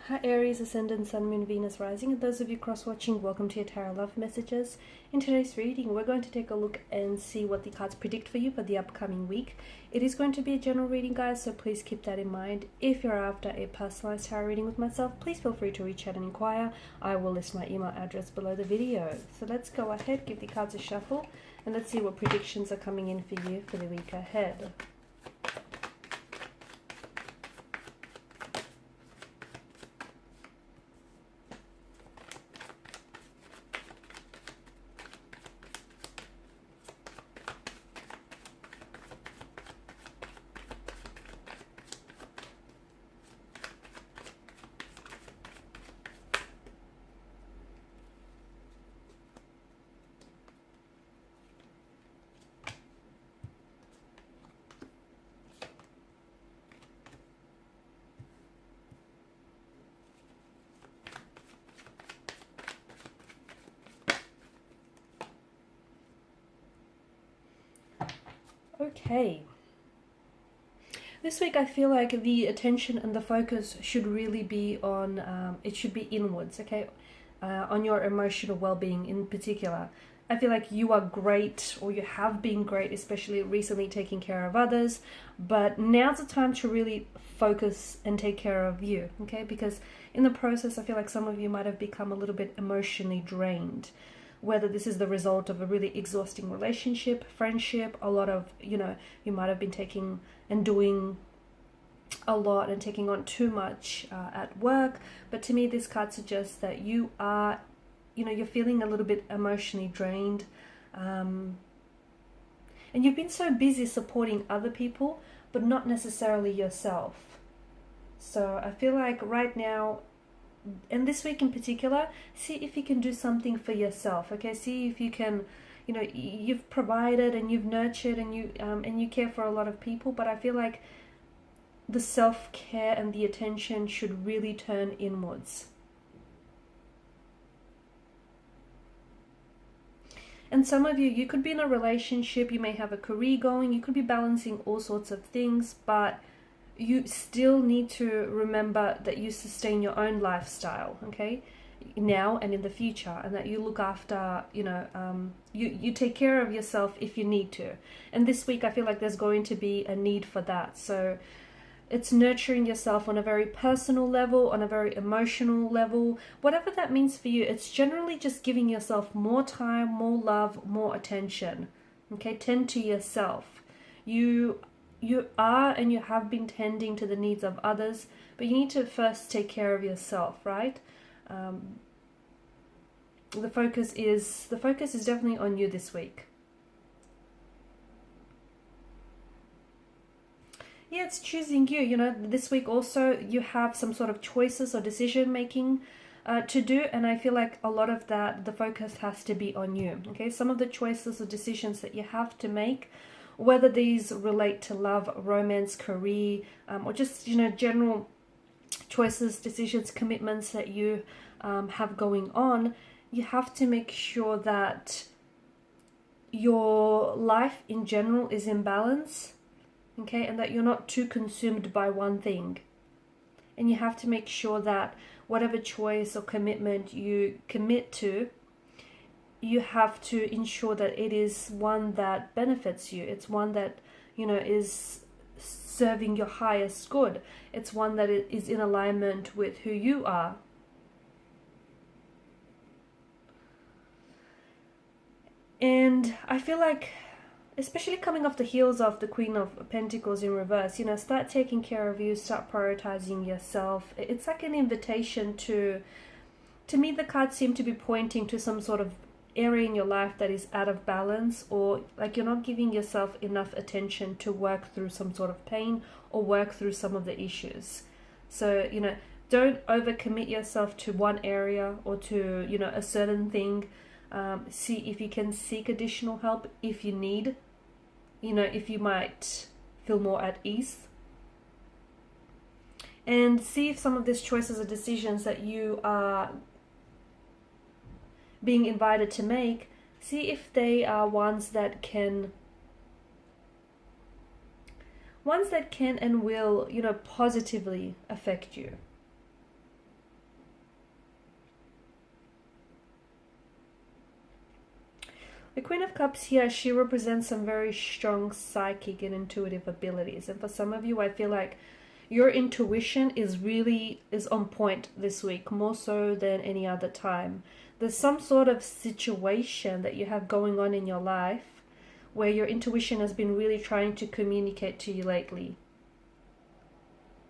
Hi Aries, Ascendant, Sun, Moon, Venus, Rising, and those of you cross-watching, welcome to your Tarot Love Messages. In today's reading, we're going to take a look and see what the cards predict for you for the upcoming week. It is going to be a general reading, guys, so please keep that in mind. If you're after a personalized tarot reading with myself, please feel free to reach out and inquire. I will list my email address below the video. So let's go ahead, give the cards a shuffle, and let's see what predictions are coming in for you for the week ahead. Okay, this week I feel like the attention and the focus should really be on, it should be inwards, okay, on your emotional well-being in particular. I feel like you are great, or you have been great, especially recently taking care of others, but now's the time to really focus and take care of you, okay, because in the process I feel like some of you might have become a little bit emotionally drained. Whether this is the result of a really exhausting relationship, friendship, a lot of, you might have been taking and doing a lot and taking on too much at work. But to me, this card suggests that you are, you're feeling a little bit emotionally drained. And you've been so busy supporting other people, but not necessarily yourself. So I feel like right now, and this week in particular, see if you can do something for yourself, okay? See if you can, you've provided and you've nurtured and you care for a lot of people, but I feel like the self-care and the attention should really turn inwards. And some of you could be in a relationship, you may have a career going, you could be balancing all sorts of things, but you still need to remember that you sustain your own lifestyle, okay, now and in the future, and that you look after, you take care of yourself if you need to. And this week I feel like there's going to be a need for that. So it's nurturing yourself on a very personal level, on a very emotional level, whatever that means for you. It's generally just giving yourself more time, more love, more attention, okay? Tend to yourself. You are and you have been tending to the needs of others, but you need to first take care of yourself, right? The focus is definitely on you this week. Yeah, it's choosing you. This week also you have some sort of choices or decision making to do, and I feel like a lot of that, the focus has to be on you, okay? Some of the choices or decisions that you have to make, whether these relate to love, romance, career, or just, general choices, decisions, commitments that you have going on, you have to make sure that your life in general is in balance, okay, and that you're not too consumed by one thing. And you have to make sure that whatever choice or commitment you commit to, you have to ensure that it is one that benefits you. It's one that, is serving your highest good. It's one that is in alignment with who you are. And I feel like, especially coming off the heels of the Queen of Pentacles in reverse, start taking care of you, start prioritizing yourself. It's like an invitation to me, the cards seem to be pointing to some sort of area in your life that is out of balance, or like you're not giving yourself enough attention to work through some sort of pain or work through some of the issues. So, don't overcommit yourself to one area or to, a certain thing. See if you can seek additional help if you need, if you might feel more at ease. And see if some of these choices or decisions that you are being invited to make, see if they are ones that can and will, positively affect you. The Queen of Cups here, she represents some very strong psychic and intuitive abilities. And for some of you, I feel like your intuition is on point this week, more so than any other time. There's some sort of situation that you have going on in your life where your intuition has been really trying to communicate to you lately.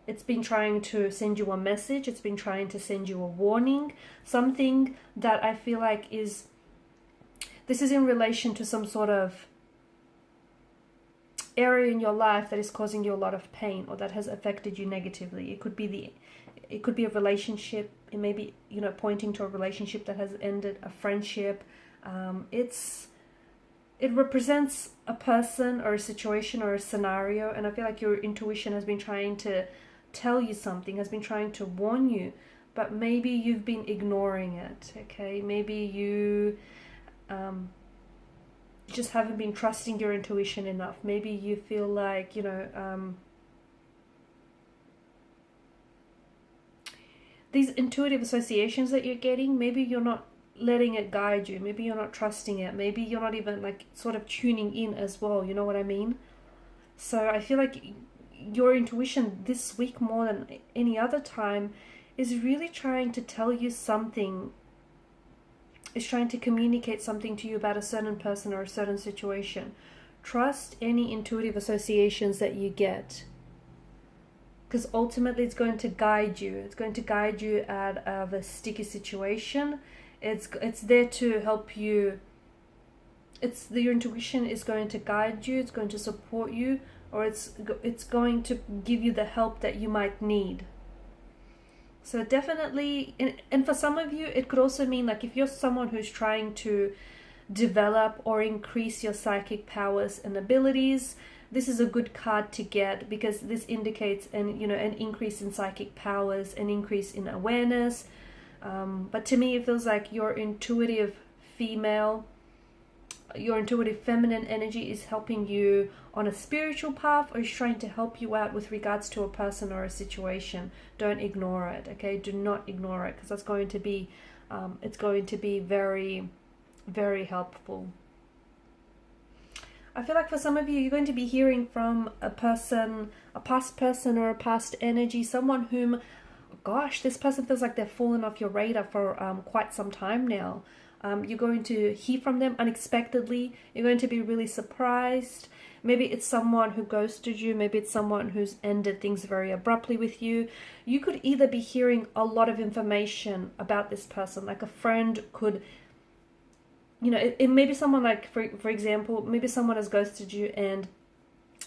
It's been trying to send you a message. It's been trying to send you a warning. Something that I feel like this is in relation to some sort of area in your life that is causing you a lot of pain or that has affected you negatively. It could be a relationship. It may be, pointing to a relationship that has ended, a friendship. It represents a person or a situation or a scenario, and I feel like your intuition has been trying to tell you something, has been trying to warn you, but maybe you've been ignoring it, okay? Maybe you just haven't been trusting your intuition enough. Maybe you feel like, these intuitive associations that you're getting, maybe you're not letting it guide you. Maybe you're not trusting it. Maybe you're not even like sort of tuning in as well. You know what I mean? So I feel like your intuition this week more than any other time is really trying to tell you something. Is trying to communicate something to you about a certain person or a certain situation. Trust any intuitive associations that you get, because ultimately it's going to guide you. It's going to guide you out of a sticky situation. It's there to help you. Your intuition is going to guide you. It's going to support you, or it's going to give you the help that you might need. So definitely, and for some of you, it could also mean like if you're someone who's trying to develop or increase your psychic powers and abilities, this is a good card to get, because this indicates an increase in psychic powers, an increase in awareness. But to me, it feels like your intuitive feminine energy is helping you on a spiritual path, or is trying to help you out with regards to a person or a situation. Don't ignore it, okay? Do not ignore it, because that's going to be, it's going to be very, very helpful. I feel like for some of you, you're going to be hearing from a person, a past person or a past energy, someone whom, gosh, this person feels like they've fallen off your radar for quite some time now. You're going to hear from them unexpectedly. You're going to be really surprised. Maybe it's someone who ghosted you. Maybe it's someone who's ended things very abruptly with you. You could either be hearing a lot of information about this person, like a friend could, it may be someone like, for example, maybe someone has ghosted you and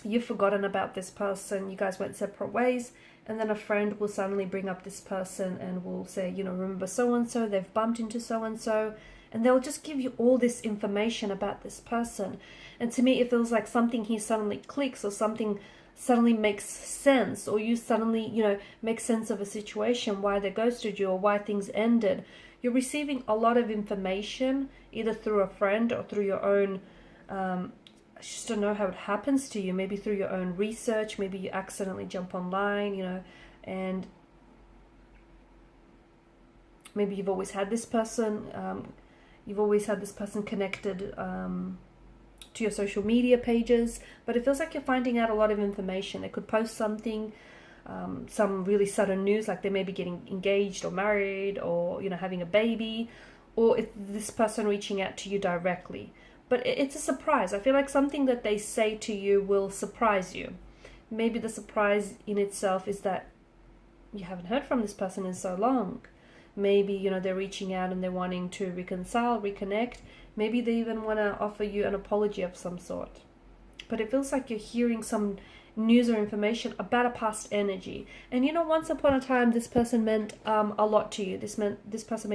you've forgotten about this person. You guys went separate ways, and then a friend will suddenly bring up this person and will say, remember so-and-so, they've bumped into so-and-so. And they'll just give you all this information about this person. And to me, it feels like something here suddenly clicks, or something suddenly makes sense, or you suddenly, make sense of a situation, why they ghosted you or why things ended. You're receiving a lot of information, either through a friend or through your own, I just don't know how it happens to you, maybe through your own research, maybe you accidentally jump online, and maybe you've always had this person, connected to your social media pages, but it feels like you're finding out a lot of information. They could post something, some really sudden news, like they may be getting engaged or married, or having a baby, or it's this person reaching out to you directly. But it's a surprise. I feel like something that they say to you will surprise you. Maybe the surprise in itself is that you haven't heard from this person in so long. Maybe, they're reaching out and they're wanting to reconcile, reconnect. Maybe they even want to offer you an apology of some sort. But it feels like you're hearing some news or information about a past energy. And once upon a time, this person meant a lot to you. This person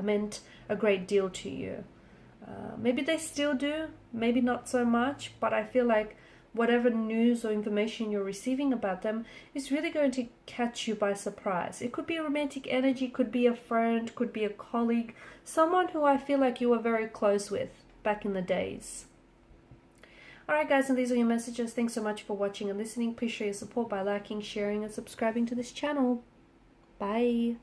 meant a great deal to you. Maybe they still do, maybe not so much, but I feel like whatever news or information you're receiving about them is really going to catch you by surprise. It could be a romantic energy, could be a friend, could be a colleague, someone who I feel like you were very close with back in the days. Alright guys, and these are your messages. Thanks so much for watching and listening. Please show your support by liking, sharing and subscribing to this channel. Bye.